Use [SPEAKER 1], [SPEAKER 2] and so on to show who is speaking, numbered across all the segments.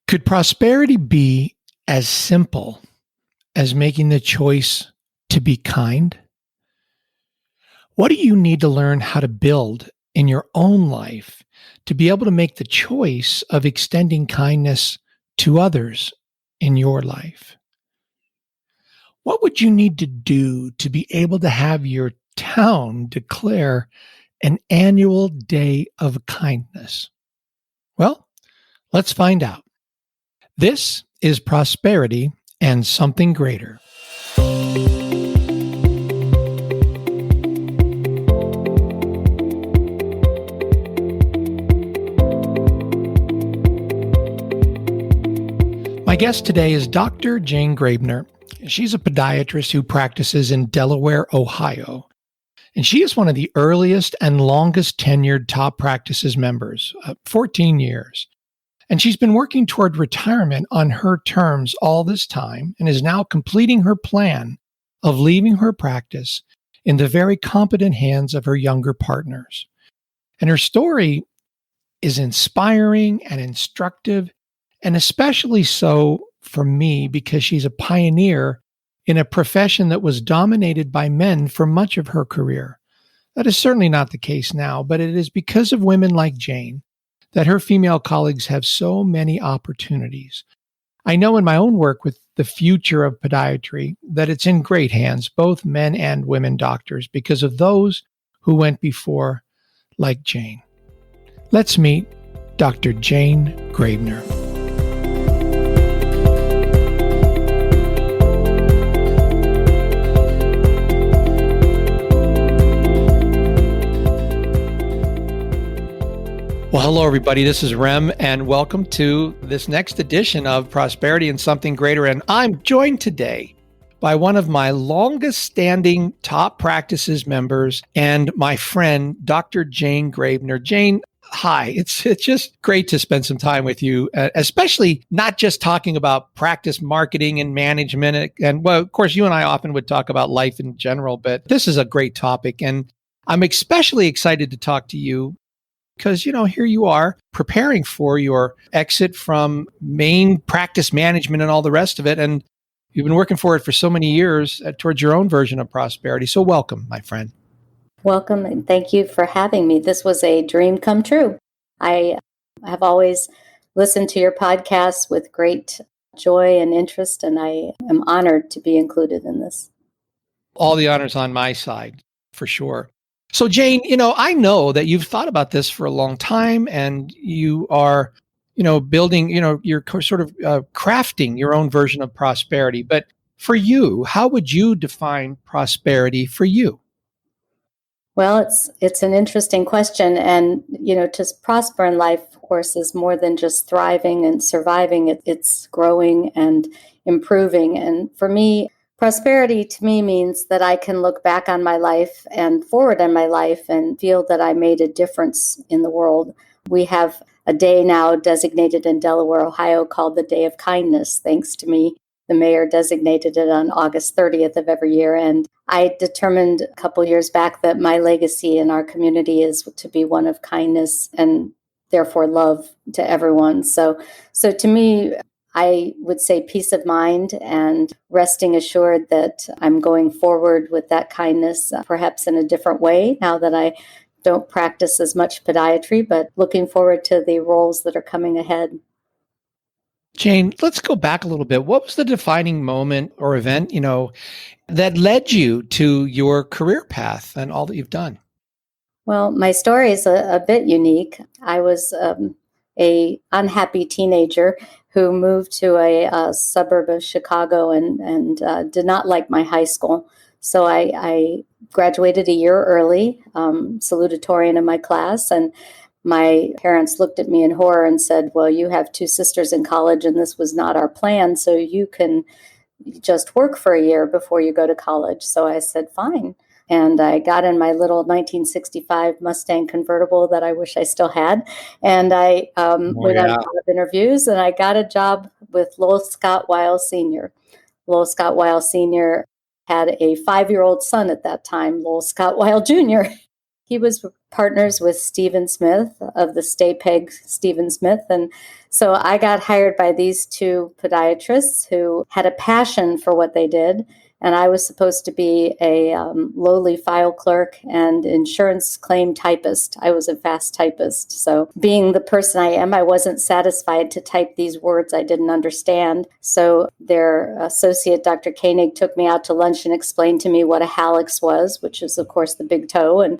[SPEAKER 1] Could prosperity be as simple as making the choice to be kind? What do you need to learn how to build in your own life to be able to make the choice of extending kindness to others in your life? What would you need to do to be able to have your town declare an annual day of kindness? Well, let's find out. This is Prosperity and Something Greater. My guest today is Dr. Jane Graebner. She's a podiatrist who practices in Delaware, Ohio. And she is one of the earliest and longest tenured top practices members, 14 years. And she's been working toward retirement on her terms all this time and is now completing her plan of leaving her practice in the very competent hands of her younger partners. And her story is inspiring and instructive, and especially so for me because she's a pioneer in a profession that was dominated by men for much of her career. That is certainly not the case now, but it is because of women like Jane that her female colleagues have so many opportunities. I know in my own work with the future of podiatry that it's in great hands, both men and women doctors, because of those who went before, like Jane. Let's meet Dr. Jane Graebner. Well, hello, everybody. This is Rem, and welcome to this next edition of Prosperity and Something Greater. And I'm joined today by one of my longest-standing top practices members and my friend, Dr. Jane Graebner. Jane, hi. It's just great to spend some time with you, especially not just talking about practice marketing and management. And, well, of course, you and I often would talk about life in general, but this is a great topic. And I'm especially excited to talk to you because, here you are preparing for your exit from main practice management and all the rest of it. And you've been working for it for so many years towards your own version of prosperity. So welcome, my friend.
[SPEAKER 2] Welcome, and thank you for having me. This was a dream come true. I have always listened to your podcast with great joy and interest, and I am honored to be included in this.
[SPEAKER 1] All the honors on my side, for sure. So Jane, I know that you've thought about this for a long time and you are, building, you're sort of crafting your own version of prosperity. But for you, how would you define prosperity for you?
[SPEAKER 2] Well, it's an interesting question. And, to prosper in life, of course, is more than just thriving and surviving. It's growing and improving. And for me, prosperity to me means that I can look back on my life and forward in my life and feel that I made a difference in the world. We have a day now designated in Delaware, Ohio called the Day of Kindness. Thanks to me, the mayor designated it on August 30th of every year. And I determined a couple years back that my legacy in our community is to be one of kindness and therefore love to everyone. So to me, I would say peace of mind and resting assured that I'm going forward with that kindness, perhaps in a different way now that I don't practice as much podiatry, but looking forward to the roles that are coming ahead.
[SPEAKER 1] Jane, let's go back a little bit. What was the defining moment or event, that led you to your career path and all that you've done?
[SPEAKER 2] Well, my story is a bit unique. I was a unhappy teenager who moved to a suburb of Chicago and did not like my high school. So I graduated a year early, salutatorian in my class, and my parents looked at me in horror and said, well, you have two sisters in college and this was not our plan, so you can just work for a year before you go to college. So I said, fine. And I got in my little 1965 Mustang convertible that I wish I still had. And I went on a lot of interviews, and I got a job with Lowell Scott Weil Sr. Lowell Scott Weil Sr. had a 5-year-old son at that time, Lowell Scott Weil Jr. He was partners with Stephen Smith of the Stay Peg Stephen Smith. And so I got hired by these two podiatrists who had a passion for what they did. And I was supposed to be a lowly file clerk and insurance claim typist. I was a fast typist. So being the person I am, I wasn't satisfied to type these words I didn't understand. So their associate, Dr. Koenig, took me out to lunch and explained to me what a hallux was, which is, of course, the big toe. And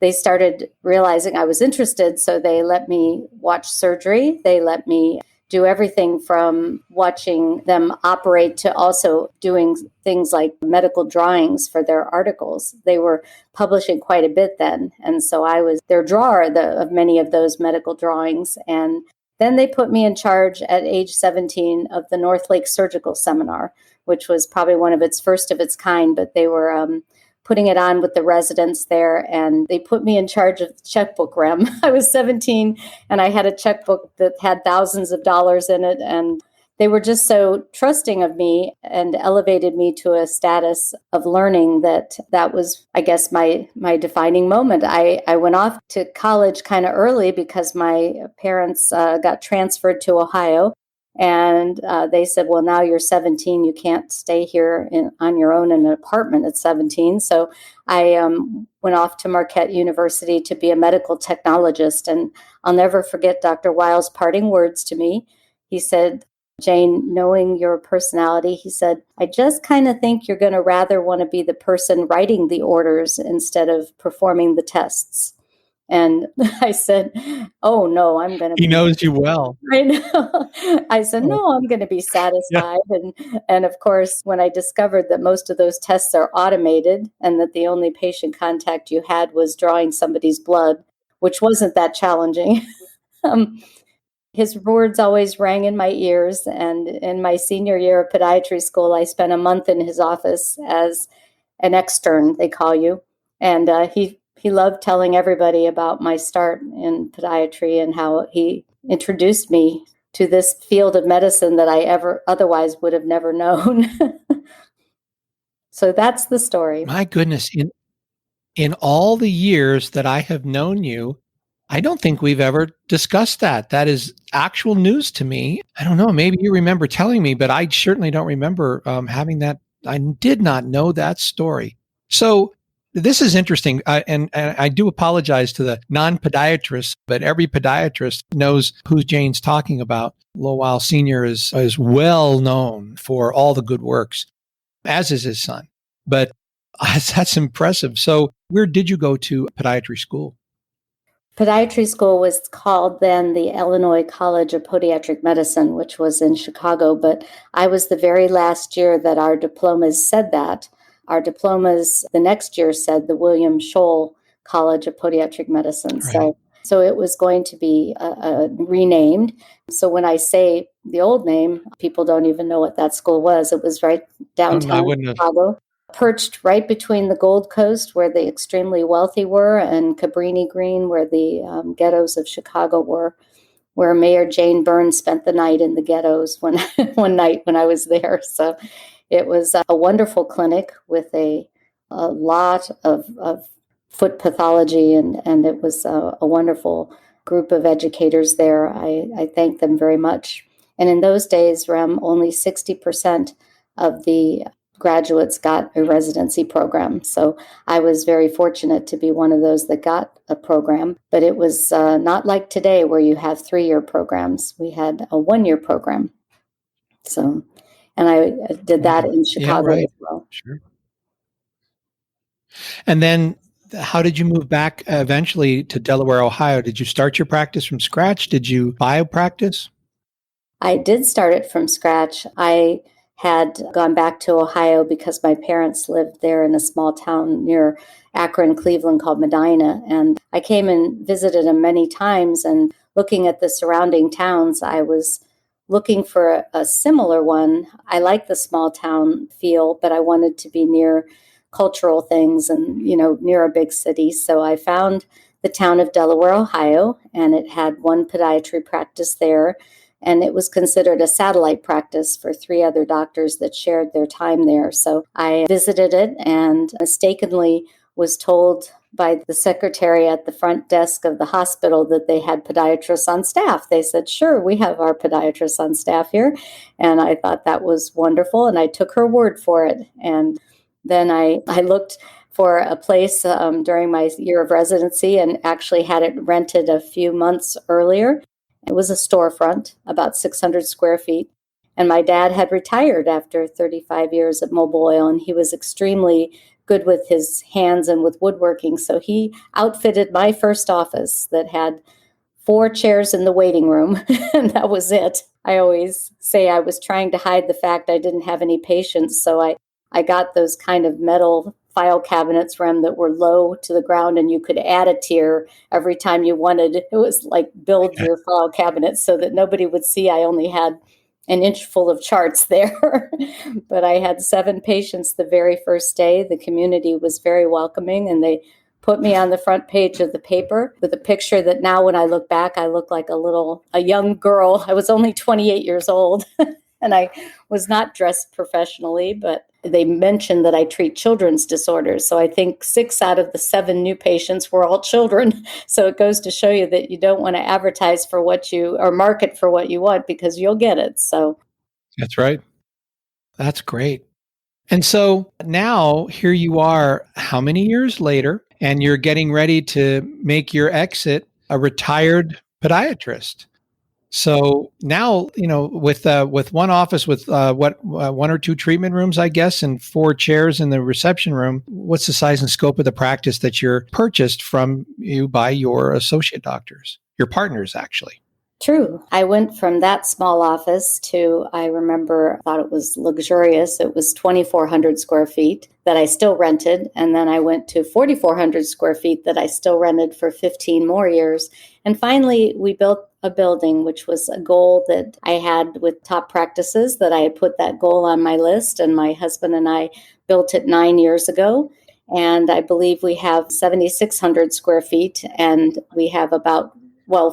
[SPEAKER 2] they started realizing I was interested, so they let me watch surgery. They let me do everything from watching them operate to also doing things like medical drawings for their articles. They were publishing quite a bit then. And so I was their drawer of many of those medical drawings. And then they put me in charge at age 17 of the North Lake Surgical Seminar, which was probably one of its first of its kind, but they were putting it on with the residents there, and they put me in charge of the checkbook, Rem. I was 17, and I had a checkbook that had thousands of dollars in it, and they were just so trusting of me and elevated me to a status of learning that was, I guess, my defining moment. I went off to college kind of early because my parents got transferred to Ohio. And they said, well, now you're 17, you can't stay here on your own in an apartment at 17. So I went off to Marquette University to be a medical technologist. And I'll never forget Dr. Weil's parting words to me. He said, Jane, knowing your personality, he said, I just kind of think you're going to rather want to be the person writing the orders instead of performing the tests. And I said, oh, no, I'm going to
[SPEAKER 1] He knows you well.
[SPEAKER 2] I know. I said, no, I'm going to be satisfied. Yeah. And of course, when I discovered that most of those tests are automated and that the only patient contact you had was drawing somebody's blood, which wasn't that challenging, his words always rang in my ears. And in my senior year of podiatry school, I spent a month in his office as an extern, they call you. And he loved telling everybody about my start in podiatry and how he introduced me to this field of medicine that I ever otherwise would have never known. So that's the story.
[SPEAKER 1] My goodness. In all the years that I have known you, I don't think we've ever discussed that. That is actual news to me. I don't know. Maybe you remember telling me, but I certainly don't remember having that. I did not know that story. So this is interesting. And I do apologize to the non-podiatrists, but every podiatrist knows who Jane's talking about. Lowell Sr. is well known for all the good works, as is his son. But that's impressive. So where did you go to podiatry school?
[SPEAKER 2] Podiatry school was called then the Illinois College of Podiatric Medicine, which was in Chicago. But I was the very last year that our diplomas said that. Our diplomas the next year said the William Scholl College of Podiatric Medicine.
[SPEAKER 1] Right.
[SPEAKER 2] So it was going to be renamed. So when I say the old name, people don't even know what that school was. It was right downtown Chicago, perched right between the Gold Coast, where the extremely wealthy were, and Cabrini Green, where the ghettos of Chicago were, where Mayor Jane Byrne spent the night in the ghettos one night when I was there. So it was a wonderful clinic with a lot of foot pathology, and it was a wonderful group of educators there. I thank them very much. And in those days, Rem, only 60% of the graduates got a residency program. So I was very fortunate to be one of those that got a program. But it was not like today where you have 3-year programs. We had a 1-year program. So, and I did that in Chicago as well.
[SPEAKER 1] Sure. And then how did you move back eventually to Delaware, Ohio? Did you start your practice from scratch? Did you buy a practice?
[SPEAKER 2] I did start it from scratch. I had gone back to Ohio because my parents lived there in a small town near Akron, Cleveland called Medina. And I came and visited them many times. And looking at the surrounding towns, I was looking for a similar one. I like the small town feel, but I wanted to be near cultural things and, near a big city. So I found the town of Delaware, Ohio, and it had one podiatry practice there. And it was considered a satellite practice for 3 other doctors that shared their time there. So I visited it and mistakenly was told by the secretary at the front desk of the hospital that they had podiatrists on staff. They said, sure, we have our podiatrists on staff here. And I thought that was wonderful. And I took her word for it. And then I looked for a place during my year of residency and actually had it rented a few months earlier. It was a storefront, about 600 square feet. And my dad had retired after 35 years at Mobil Oil, and he was extremely good with his hands and with woodworking. So he outfitted my first office that had 4 chairs in the waiting room, and that was it. I always say I was trying to hide the fact I didn't have any patients, so I got those kind of metal file cabinets from that were low to the ground, and you could add a tier every time you wanted. It was like build your file cabinet so that nobody would see I only had an inch full of charts there. But I had 7 patients the very first day. The community was very welcoming, and they put me on the front page of the paper with a picture that now when I look back, I look like a young girl. I was only 28 years old and I was not dressed professionally, but they mentioned that I treat children's disorders. So I think 6 out of the 7 new patients were all children. So it goes to show you that you don't want to advertise for what you or market for what you want, because you'll get it. So
[SPEAKER 1] That's right. That's great. And so now here you are, how many years later, and you're getting ready to make your exit, a retired podiatrist. So now, with one office with 1 or 2 treatment rooms, I guess, and 4 chairs in the reception room, what's the size and scope of the practice that you're purchased from you by your associate doctors, your partners, actually?
[SPEAKER 2] true. I went from that small office to, I thought it was luxurious. It was 2,400 square feet that I still rented. And then I went to 4,400 square feet that I still rented for 15 more years. And finally, we built a building, which was a goal that I had with top practices, that I had put that goal on my list. And my husband and I built it 9 years ago. And I believe we have 7,600 square feet, and we have about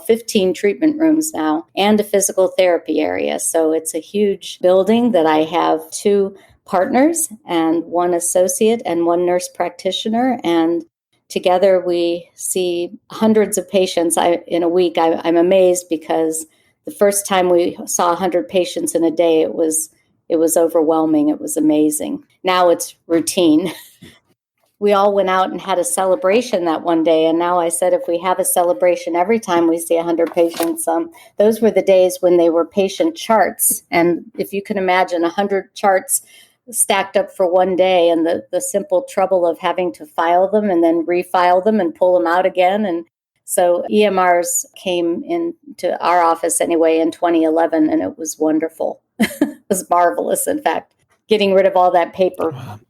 [SPEAKER 2] 15 treatment rooms now and a physical therapy area. So it's a huge building that I have 2 partners and 1 associate and 1 nurse practitioner. And together we see hundreds of patients in a week. I'm amazed, because the first time we saw 100 patients in a day, it was overwhelming. It was amazing. Now it's routine. We all went out and had a celebration that one day. And now I said, if we have a celebration every time we see 100 patients, those were the days when they were patient charts. And if you can imagine 100 charts stacked up for one day, and the simple trouble of having to file them and then refile them and pull them out again. And so EMRs came into our office anyway in 2011, and it was wonderful. It was marvelous, in fact, getting rid of all that paper.
[SPEAKER 1] Wow.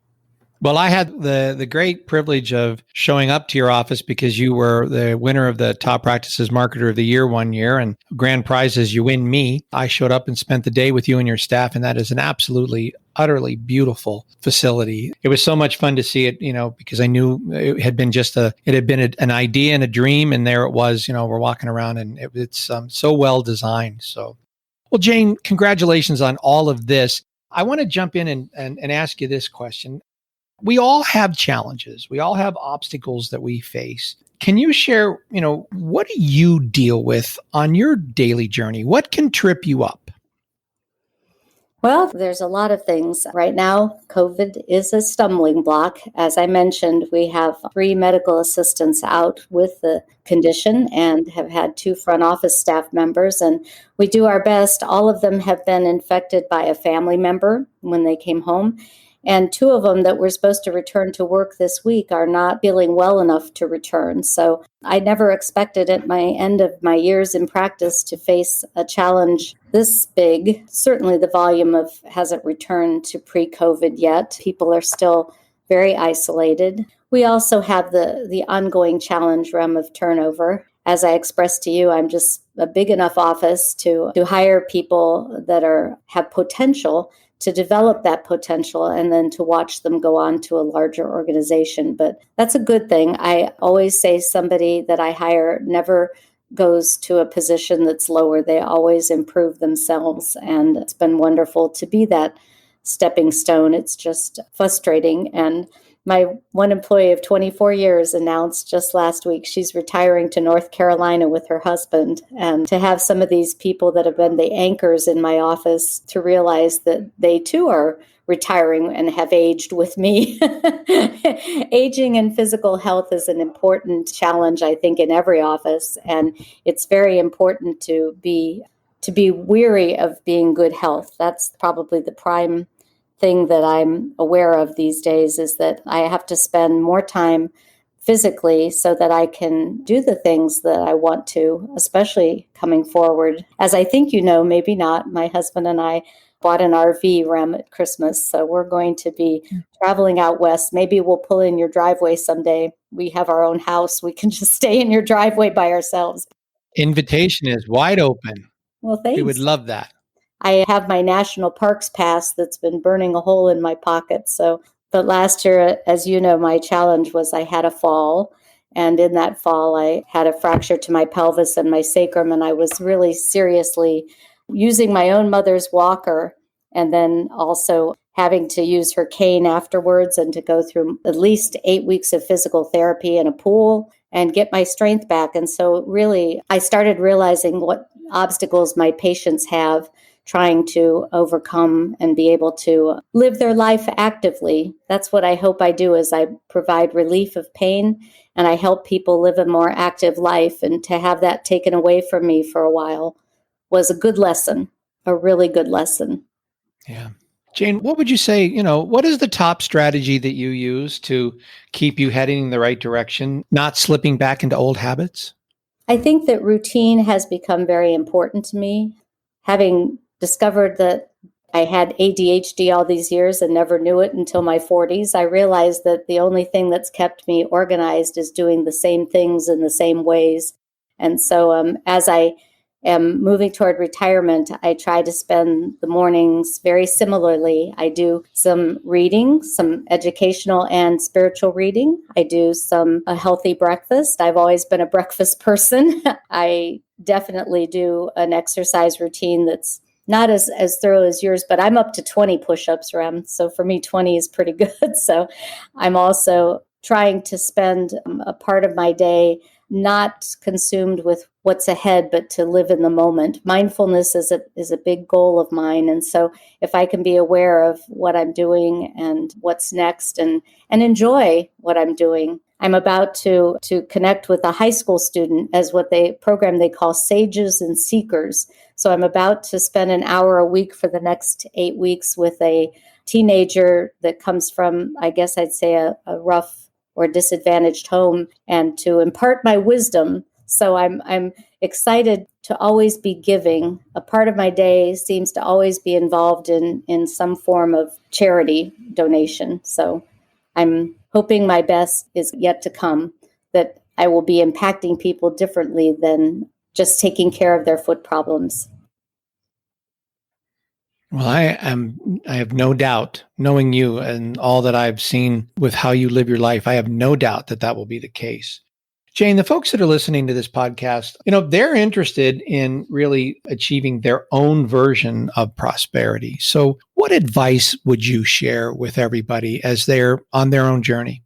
[SPEAKER 1] Well, I had the great privilege of showing up to your office because you were the winner of the Top Practices Marketer of the Year one year, and grand prize is you win me. I showed up and spent the day with you and your staff, and that is an absolutely, utterly beautiful facility. It was so much fun to see it, because I knew it had been an idea and a dream, and there it was, we're walking around, and it's so well designed. So, well, Jane, congratulations on all of this. I want to jump in and ask you this question. We all have challenges. We all have obstacles that we face. Can you share, what do you deal with on your daily journey? What can trip you up?
[SPEAKER 2] Well, there's a lot of things. Right now, COVID is a stumbling block. As I mentioned, we have 3 medical assistants out with the condition and have had 2 front office staff members, and we do our best. All of them have been infected by a family member when they came home. And 2 of them that were supposed to return to work this week are not feeling well enough to return. So I never expected at my end of my years in practice to face a challenge this big. Certainly the volume hasn't returned to pre-COVID yet. People are still very isolated. We also have the ongoing challenge realm of turnover. As I expressed to you, I'm just a big enough office to hire people that have potential, to develop that potential, and then to watch them go on to a larger organization. But that's a good thing. I always say somebody that I hire never goes to a position that's lower. They always improve themselves. And it's been wonderful to be that stepping stone. It's just frustrating. And My one employee of 24 years announced just last week she's retiring to North Carolina with her husband. And to have some of these people that have been the anchors in my office to realize that they too are retiring and have aged with me. Aging and physical health is an important challenge, I think, in every office. And it's very important to be weary of being good health. That's probably the prime thing that I'm aware of these days, is that I have to spend more time physically so that I can do the things that I want to, especially coming forward. As I think you know, maybe not, my husband and I bought an RV, Rem, at Christmas. So we're going to be traveling out west. Maybe we'll pull in your driveway someday. We have our own house. We can just stay in your driveway by ourselves.
[SPEAKER 1] Invitation is wide open.
[SPEAKER 2] Well, thanks.
[SPEAKER 1] We would love that.
[SPEAKER 2] I have my national parks pass that's been burning a hole in my pocket. But last year, as you know, my challenge was I had a fall. And in that fall, I had a fracture to my pelvis and my sacrum. And I was really seriously using my own mother's walker, and then also having to use her cane afterwards, and to go through at least 8 weeks of physical therapy in a pool and get my strength back. And so really, I started realizing what obstacles my patients have trying to overcome and be able to live their life actively. That's what I hope I do, is I provide relief of pain and I help people live a more active life. And to have that taken away from me for a while was a good lesson, a really good lesson.
[SPEAKER 1] Yeah. Jane, what would you say, what is the top strategy that you use to keep you heading in the right direction, not slipping back into old habits?
[SPEAKER 2] I think that routine has become very important to me. Having discovered that I had ADHD all these years and never knew it until my 40s, I realized that the only thing that's kept me organized is doing the same things in the same ways. And so as I am moving toward retirement, I try to spend the mornings very similarly. I do some reading, some educational and spiritual reading. I do a healthy breakfast. I've always been a breakfast person. I definitely do an exercise routine that's not as thorough as yours, but I'm up to 20 push-ups, Rem. So for me, 20 is pretty good. So I'm also trying to spend a part of my day not consumed with what's ahead, but to live in the moment. Mindfulness is a big goal of mine. And so if I can be aware of what I'm doing and what's next, and enjoy what I'm doing. I'm about to connect with a high school student as program they call Sages and Seekers. So I'm about to spend an hour a week for the next 8 weeks with a teenager that comes from, I guess I'd say, a rough or disadvantaged home, and to impart my wisdom. So I'm excited to always be giving. A part of my day seems to always be involved in some form of charity donation. So I'm hoping my best is yet to come, that I will be impacting people differently than just taking care of their foot problems.
[SPEAKER 1] Well, I have no doubt, knowing you and all that I've seen with how you live your life, I have no doubt that will be the case. Jane, the folks that are listening to this podcast, they're interested in really achieving their own version of prosperity. So what advice would you share with everybody as they're on their own journey?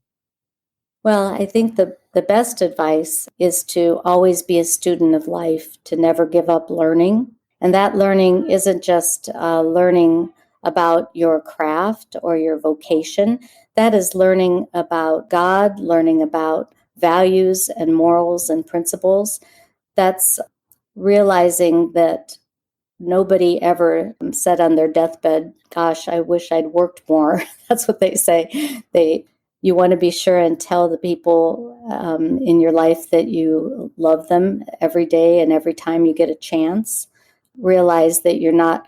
[SPEAKER 2] Well, I think the best advice is to always be a student of life, to never give up learning. And that learning isn't just learning about your craft or your vocation. That is learning about God, learning about values and morals and principles. That's realizing that nobody ever said on their deathbed, gosh, I wish I'd worked more. That's what they say. You want to be sure and tell the people in your life that you love them every day and every time you get a chance. Realize that you're not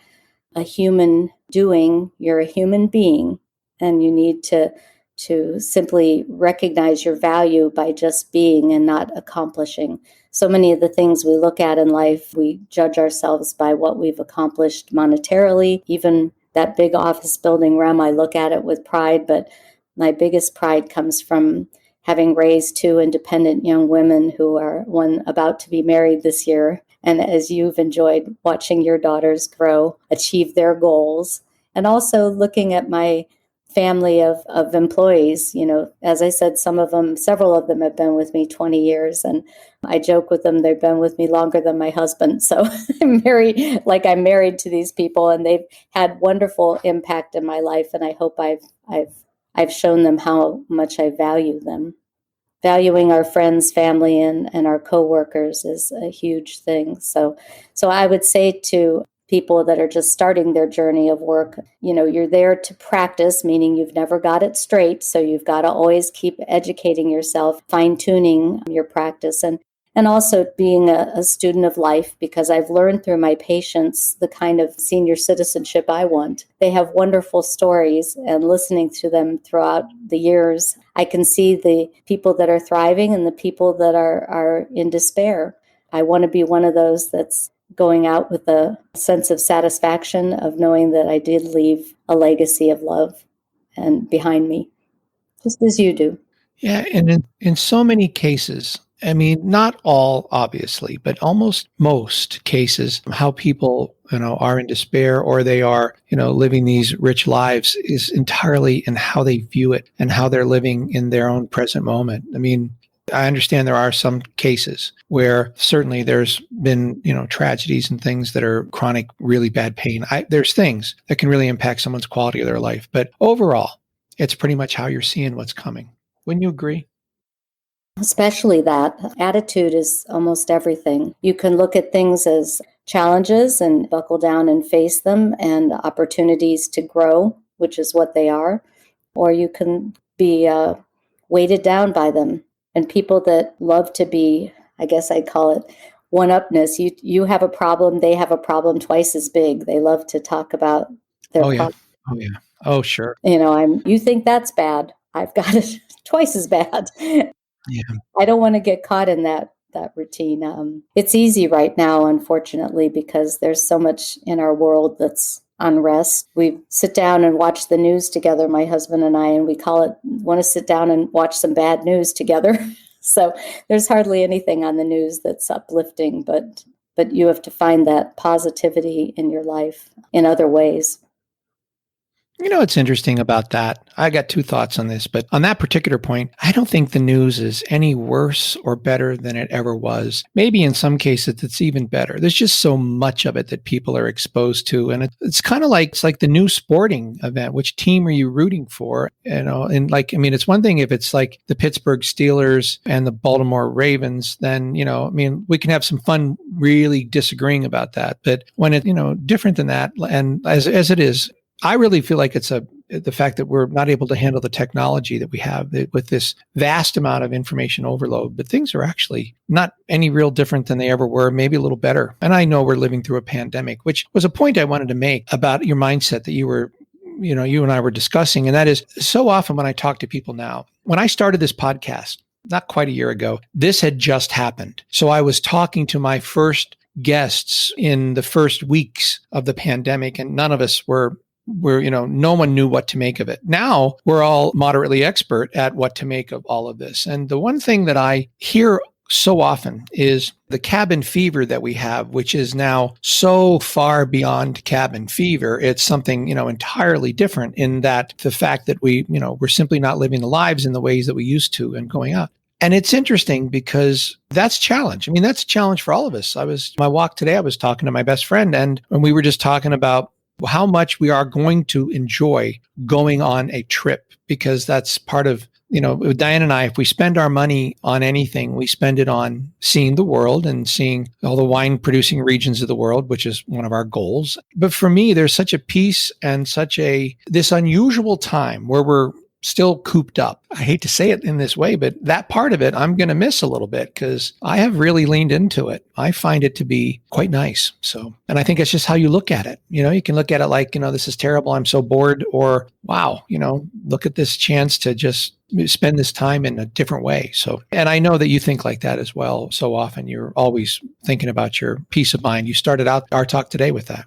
[SPEAKER 2] a human doing, you're a human being, and you need to simply recognize your value by just being and not accomplishing. So many of the things we look at in life, we judge ourselves by what we've accomplished monetarily. Even that big office building, Rem, I look at it with pride, but my biggest pride comes from having raised 2 independent young women who are one about to be married this year. And as you've enjoyed watching your daughters grow, achieve their goals, and also looking at my family of employees. As I said, several of them have been with me 20 years, and I joke with them, they've been with me longer than my husband. So I'm married to these people, and they've had wonderful impact in my life. And I hope I've shown them how much I value them. Valuing our friends, family, and our coworkers is a huge thing. So I would say to people that are just starting their journey of work, you're there to practice, meaning you've never got it straight. So you've got to always keep educating yourself, fine-tuning your practice, and also being a student of life, because I've learned through my patients the kind of senior citizenship I want. They have wonderful stories, and listening to them throughout the years, I can see the people that are thriving and the people that are in despair. I want to be one of those that's going out with a sense of satisfaction of knowing that I did leave a legacy of love and behind me, just as you do.
[SPEAKER 1] Yeah, and in so many cases, I mean, not all, obviously, but almost most cases, how people, are in despair or they are, living these rich lives is entirely in how they view it and how they're living in their own present moment. I mean, I understand there are some cases where certainly there's been, tragedies and things that are chronic, really bad pain. There's things that can really impact someone's quality of their life. But overall, it's pretty much how you're seeing what's coming. Wouldn't you agree?
[SPEAKER 2] Especially that. Attitude is almost everything. You can look at things as challenges and buckle down and face them, and opportunities to grow, which is what they are, or you can be weighted down by them. And people that love to be, I guess I'd call it one-upness. You have a problem, they have a problem twice as big. They love to talk about their
[SPEAKER 1] Oh, yeah.
[SPEAKER 2] problem.
[SPEAKER 1] Oh, yeah. Oh, sure.
[SPEAKER 2] You think that's bad. I've got it twice as bad.
[SPEAKER 1] Yeah.
[SPEAKER 2] I don't want to get caught in that routine. It's easy right now, unfortunately, because there's so much in our world that's unrest. We sit down and watch the news together, my husband and I, and we want to sit down and watch some bad news together. So there's hardly anything on the news that's uplifting, but you have to find that positivity in your life in other ways.
[SPEAKER 1] What's interesting about that? I got two thoughts on this, but on that particular point, I don't think the news is any worse or better than it ever was. Maybe in some cases it's even better. There's just so much of it that people are exposed to. And it's kind of like, it's like the new sporting event. Which team are you rooting for? And it's one thing if it's like the Pittsburgh Steelers and the Baltimore Ravens, then, we can have some fun really disagreeing about that. But when it's, different than that, and as it is, I really feel like it's the fact that we're not able to handle the technology that we have with this vast amount of information overload, but things are actually not any real different than they ever were, maybe a little better. And I know we're living through a pandemic, which was a point I wanted to make about your mindset that you and I were discussing. And that is, so often when I talk to people now, when I started this podcast, not quite a year ago, this had just happened. So I was talking to my first guests in the first weeks of the pandemic, and none of us were no one knew what to make of it. Now we're all moderately expert at what to make of all of this. And the one thing that I hear so often is the cabin fever that we have, which is now so far beyond cabin fever. It's something, entirely different in that the fact that we're simply not living the lives in the ways that we used to and going out. And it's interesting because that's a challenge. I mean, that's a challenge for all of us. My walk today, I was talking to my best friend, and we were just talking about how much we are going to enjoy going on a trip, because that's part of, with Diane and I, if we spend our money on anything, we spend it on seeing the world and seeing all the wine producing regions of the world, which is one of our goals. But for me, there's such a peace and this unusual time where we're still cooped up. I hate to say it in this way, but that part of it, I'm going to miss a little bit because I have really leaned into it. I find it to be quite nice. So, and I think it's just how you look at it. You can look at it like, this is terrible, I'm so bored, or wow, look at this chance to just spend this time in a different way. So, and I know that you think like that as well. So often you're always thinking about your peace of mind. You started out our talk today with that.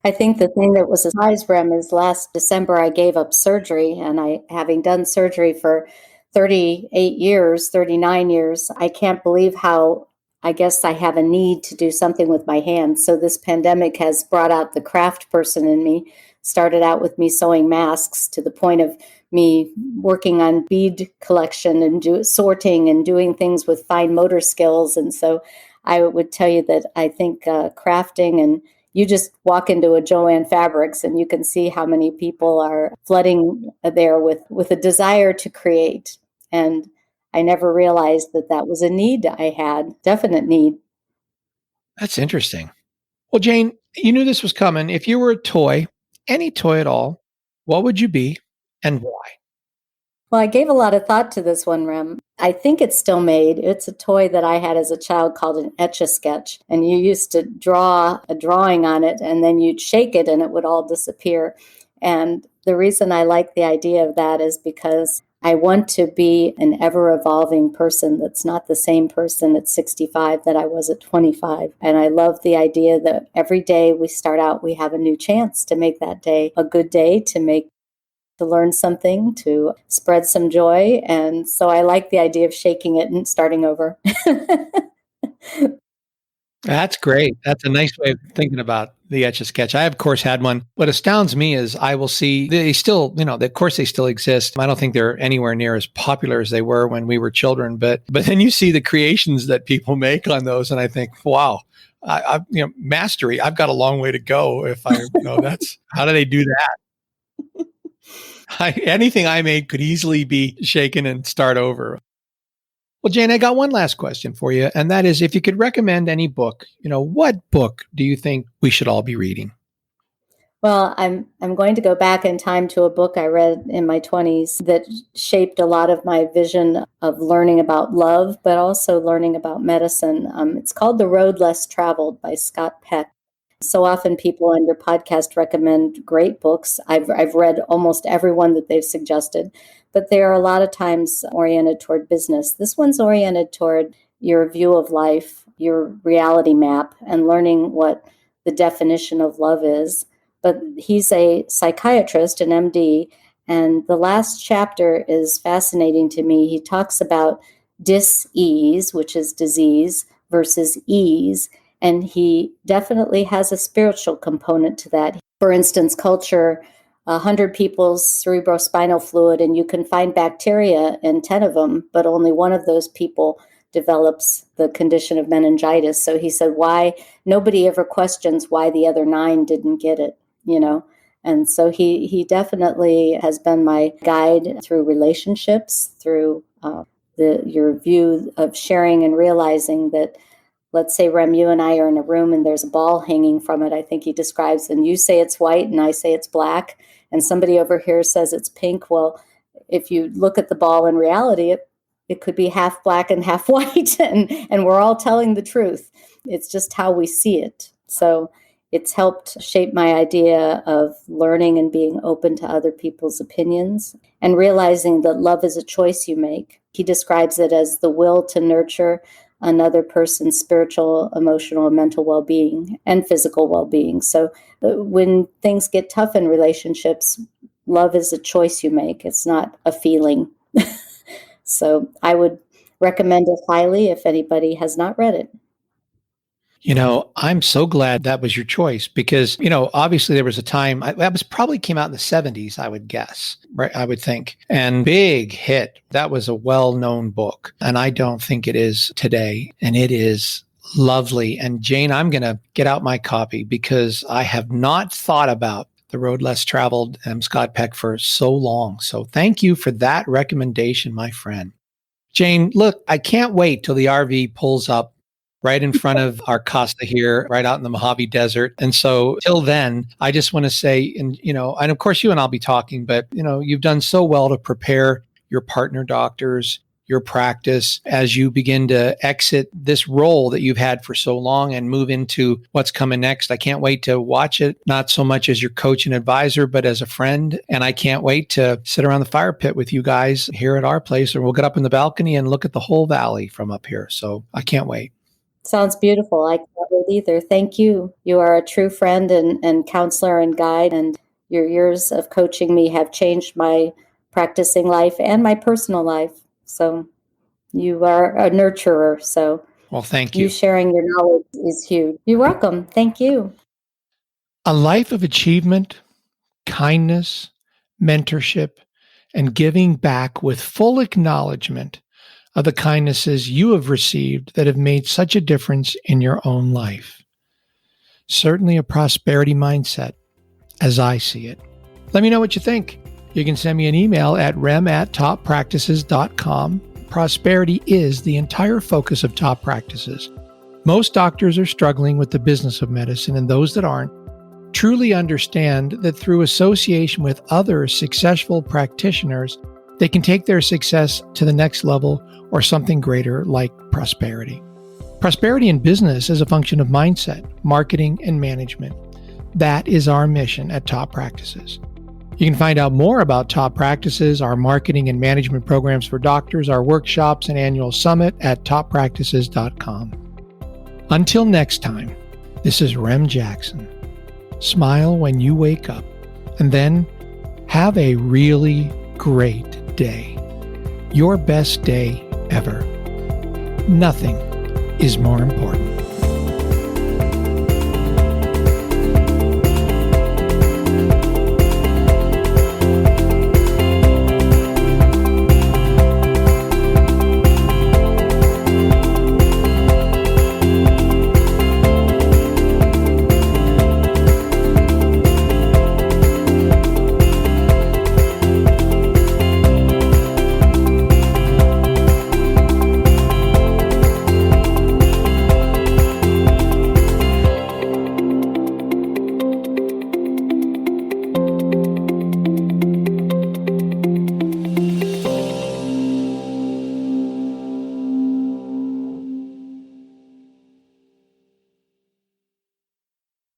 [SPEAKER 2] I think the thing that was a surprise for him is last December I gave up surgery, and having done surgery for 38 years, 39 years, I can't believe how I guess I have a need to do something with my hands. So this pandemic has brought out the craft person in me. Started out with me sewing masks to the point of me working on bead collection and sorting and doing things with fine motor skills. And so I would tell you that I think crafting, and you just walk into a Joann Fabrics and you can see how many people are flooding there with a desire to create. And I never realized that that was a need I had, definite need.
[SPEAKER 1] That's interesting. Well, Jane, you knew this was coming. If you were a toy, any toy at all, what would you be and why?
[SPEAKER 2] Well, I gave a lot of thought to this one, Rem. I think it's still made. It's a toy that I had as a child called an Etch-a-Sketch. And you used to draw a drawing on it, and then you'd shake it and it would all disappear. And the reason I like the idea of that is because I want to be an ever-evolving person that's not the same person at 65 that I was at 25. And I love the idea that every day we start out, we have a new chance to make that day a good day, to learn something, to spread some joy. And so I like the idea of shaking it and starting over.
[SPEAKER 1] That's great. That's a nice way of thinking about the Etch-a-Sketch. I, of course, had one. What astounds me is I will see they still, of course, they still exist. I don't think they're anywhere near as popular as they were when we were children. But then you see the creations that people make on those, and I think, wow, mastery. I've got a long way to go. If I that's how do they do that? Anything I made could easily be shaken and start over. Well, Jane, I got one last question for you, and that is if you could recommend any book, what book do you think we should all be reading?
[SPEAKER 2] Well, I'm going to go back in time to a book I read in my 20s that shaped a lot of my vision of learning about love, but also learning about medicine. It's called The Road Less Traveled by Scott Peck. So often people on your podcast recommend great books. I've read almost every one that they've suggested, but they are a lot of times oriented toward business. This one's oriented toward your view of life, your reality map, and learning what the definition of love is. But he's a psychiatrist, an MD, and the last chapter is fascinating to me. He talks about dis-ease, which is disease, versus ease. And he definitely has a spiritual component to that. For instance, culture 100 people's cerebrospinal fluid, and you can find bacteria in 10 of them, but only one of those people develops the condition of meningitis. So he said, why nobody ever questions why the other 9 didn't get it, And so he definitely has been my guide through relationships, through your view of sharing and realizing that, let's say, Rem, you and I are in a room and there's a ball hanging from it. I think he describes, and you say it's white and I say it's black, and somebody over here says it's pink. Well, if you look at the ball in reality, it could be half black and half white, and we're all telling the truth. It's just how we see it. So it's helped shape my idea of learning and being open to other people's opinions and realizing that love is a choice you make. He describes it as the will to nurture another person's spiritual, emotional, and mental well-being and physical well-being. So when things get tough in relationships, love is a choice you make. It's not a feeling. So I would recommend it highly if anybody has not read it.
[SPEAKER 1] I'm so glad that was your choice because, obviously there was a time that was probably came out in the 70s, I would guess, right? I would think. And big hit. That was a well-known book. And I don't think it is today. And it is lovely. And Jane, I'm going to get out my copy because I have not thought about The Road Less Traveled and Scott Peck for so long. So thank you for that recommendation, my friend. Jane, look, I can't wait till the RV pulls up right in front of our Casa here, right out in the Mojave Desert. And so till then, I just want to say, and of course you and I'll be talking, but you've done so well to prepare your partner doctors, your practice as you begin to exit this role that you've had for so long and move into what's coming next. I can't wait to watch it, not so much as your coach and advisor, but as a friend. And I can't wait to sit around the fire pit with you guys here at our place, and we'll get up in the balcony and look at the whole valley from up here. So I can't wait.
[SPEAKER 2] Sounds beautiful. I can't wait either. Thank you. You are a true friend and counselor and guide, and your years of coaching me have changed my practicing life and my personal life. So you are a nurturer. So
[SPEAKER 1] Well, thank
[SPEAKER 2] You
[SPEAKER 1] you.
[SPEAKER 2] sharing your knowledge is huge. You're welcome. Thank you.
[SPEAKER 1] A life of achievement, kindness, mentorship, and giving back with full acknowledgement of the kindnesses you have received that have made such a difference in your own life. Certainly a prosperity mindset, as I see it. Let me know what you think. You can send me an email at rem@toppractices.com. Prosperity is the entire focus of Top Practices. Most doctors are struggling with the business of medicine, and those that aren't truly understand that through association with other successful practitioners, they can take their success to the next level or something greater like prosperity. Prosperity in business is a function of mindset, marketing, and management. That is our mission at Top Practices. You can find out more about Top Practices, our marketing and management programs for doctors, our workshops, and annual summit at toppractices.com. Until next time, this is Rem Jackson. Smile when you wake up, and then have a really great day. Your best day ever. Nothing is more important.